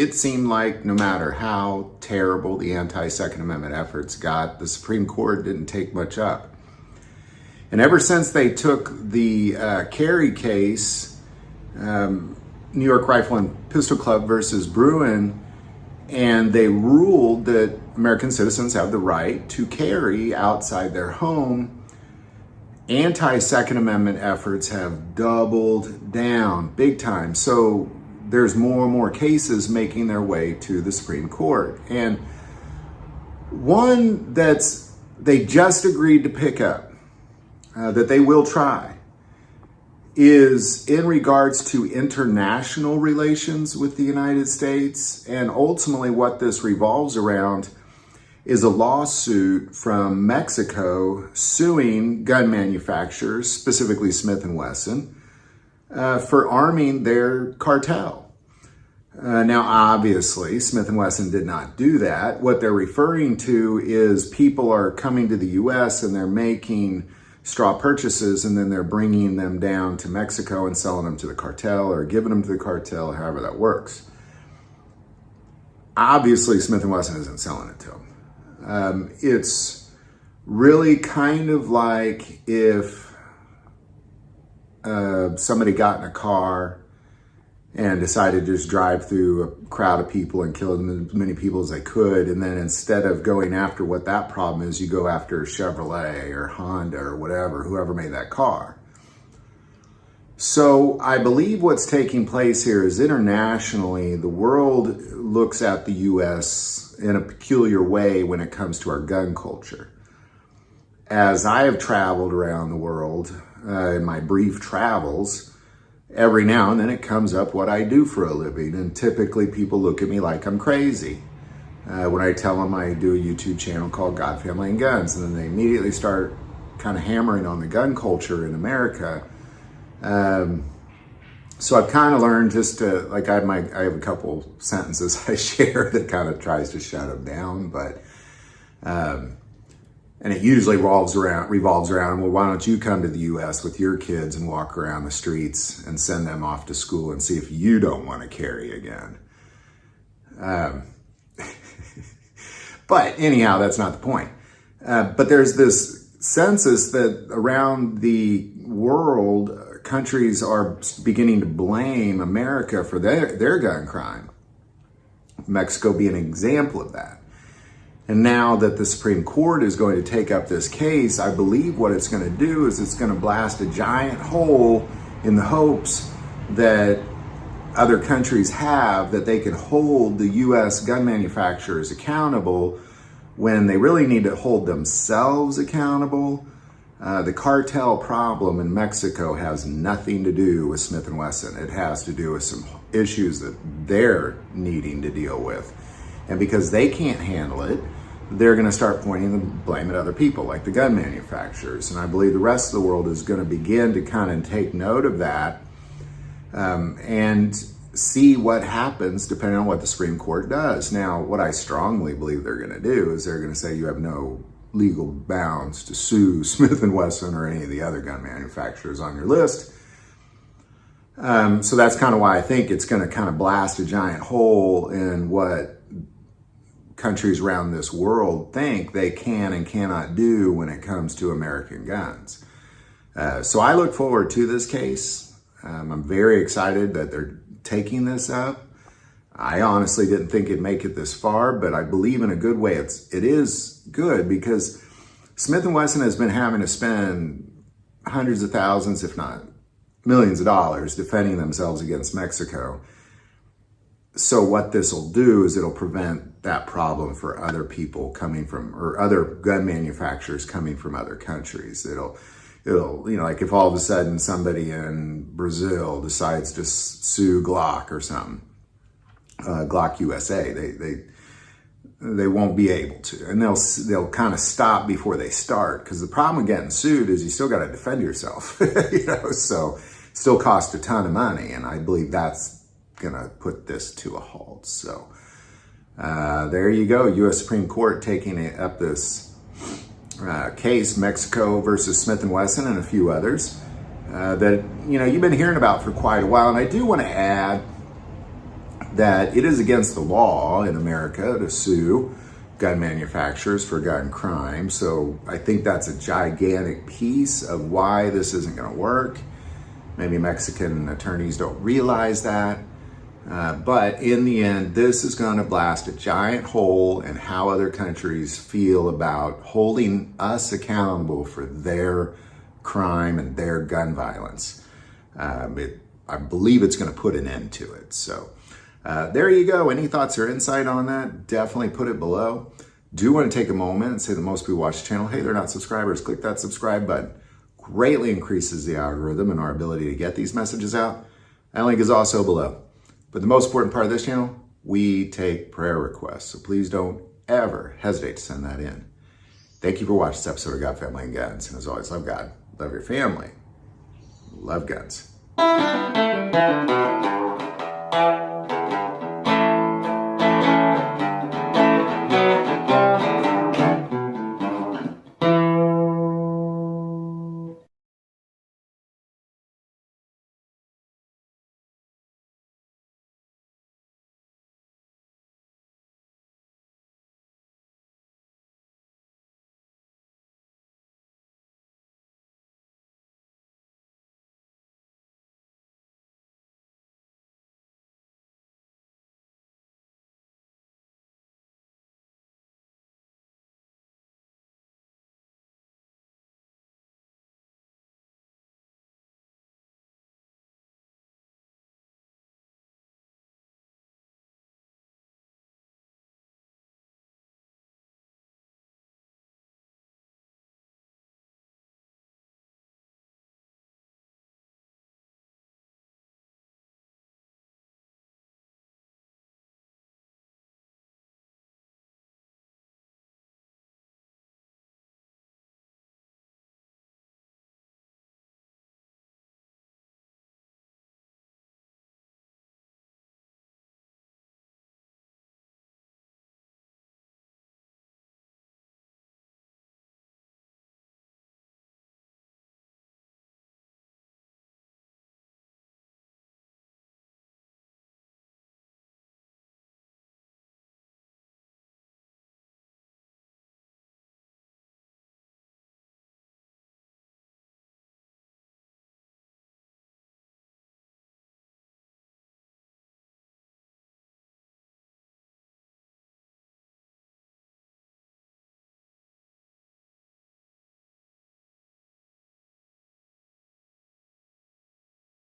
it seemed like no matter how terrible the anti-Second Amendment efforts got, the Supreme Court didn't take much up. And ever since they took the Kerry case, New York Rifle and Pistol Club versus Bruin, and they ruled that American citizens have the right to carry outside their home, anti-Second Amendment efforts have doubled down big time. So there's more and more cases making their way to the Supreme Court. And one that's they just agreed to pick up, that they will try, is in regards to international relations with the United States. And ultimately what this revolves around is a lawsuit from Mexico suing gun manufacturers, specifically Smith & Wesson, for arming their cartel. Now, obviously, Smith & Wesson did not do that. What they're referring to is people are coming to the U.S. and they're making straw purchases, and then they're bringing them down to Mexico and selling them to the cartel or giving them to the cartel, however that works. Obviously, Smith & Wesson isn't selling it to them. It's really kind of like if somebody got in a car and decided to just drive through a crowd of people and kill as many people as they could, and then instead of going after what that problem is, you go after Chevrolet or Honda or whatever, whoever made that car. So I believe what's taking place here is internationally, the world looks at the U.S. in a peculiar way when it comes to our gun culture. As I have traveled around the world in my brief travels, every now and then it comes up what I do for a living, and typically people look at me like I'm crazy. When I tell them I do a YouTube channel called God, Family, and Guns, and then they immediately start kind of hammering on the gun culture in America. So I've kind of learned just to, like I have a couple sentences I share that kind of tries to shut them down, but and it usually revolves around, well, why don't you come to the U.S. with your kids and walk around the streets and send them off to school and see if you don't want to carry again. But anyhow, that's not the point. But there's this census that around the world, countries are beginning to blame America for their gun crime. Mexico being an example of that. And now that the Supreme Court is going to take up this case, I believe what it's going to do is it's going to blast a giant hole in the hopes that other countries have, that they can hold the U.S. gun manufacturers accountable when they really need to hold themselves accountable. The cartel problem in Mexico has nothing to do with Smith & Wesson. It has to do with some issues that they're needing to deal with. And because they can't handle it, they're going to start pointing the blame at other people, like the gun manufacturers. And I believe the rest of the world is going to begin to kind of take note of that and see what happens depending on what the Supreme Court does. Now, what I strongly believe they're going to do is they're going to say you have no legal bounds to sue Smith & Wesson or any of the other gun manufacturers on your list. So that's kind of why I think it's going to kind of blast a giant hole in what countries around this world think they can and cannot do when it comes to American guns. So I look forward to this case. I'm very excited that they're taking this up. I honestly didn't think it'd make it this far, but I believe in a good way it is good, because Smith & Wesson has been having to spend hundreds of thousands, if not millions of dollars defending themselves against Mexico. So what this will do is it'll prevent that problem for other people coming from, or other gun manufacturers coming from other countries. It'll, you know, like if all of a sudden somebody in Brazil decides to sue Glock or something, Glock USA, they won't be able to, and they'll kind of stop before they start, because the problem with getting sued is you still got to defend yourself, you know, so it still costs a ton of money, and I believe that's gonna put this to a halt. So there you go, U.S. Supreme Court taking up this case, Mexico versus Smith & Wesson and a few others that, you know, you've been hearing about for quite a while. And I do want to add that it is against the law in America to sue gun manufacturers for gun crime. So I think that's a gigantic piece of why this isn't going to work. Maybe Mexican attorneys don't realize that. But in the end, this is going to blast a giant hole in how other countries feel about holding us accountable for their crime and their gun violence. I believe it's going to put an end to it. So there you go. Any thoughts or insight on that? Definitely put it below. Do want to take a moment and say that most people watch the channel, hey, they're not subscribers. Click that subscribe button. Greatly increases the algorithm and our ability to get these messages out. That link is also below. But the most important part of this channel, we take prayer requests. So please don't ever hesitate to send that in. Thank you for watching this episode of God, Family, and Guns. And as always, love God, love your family, love guns.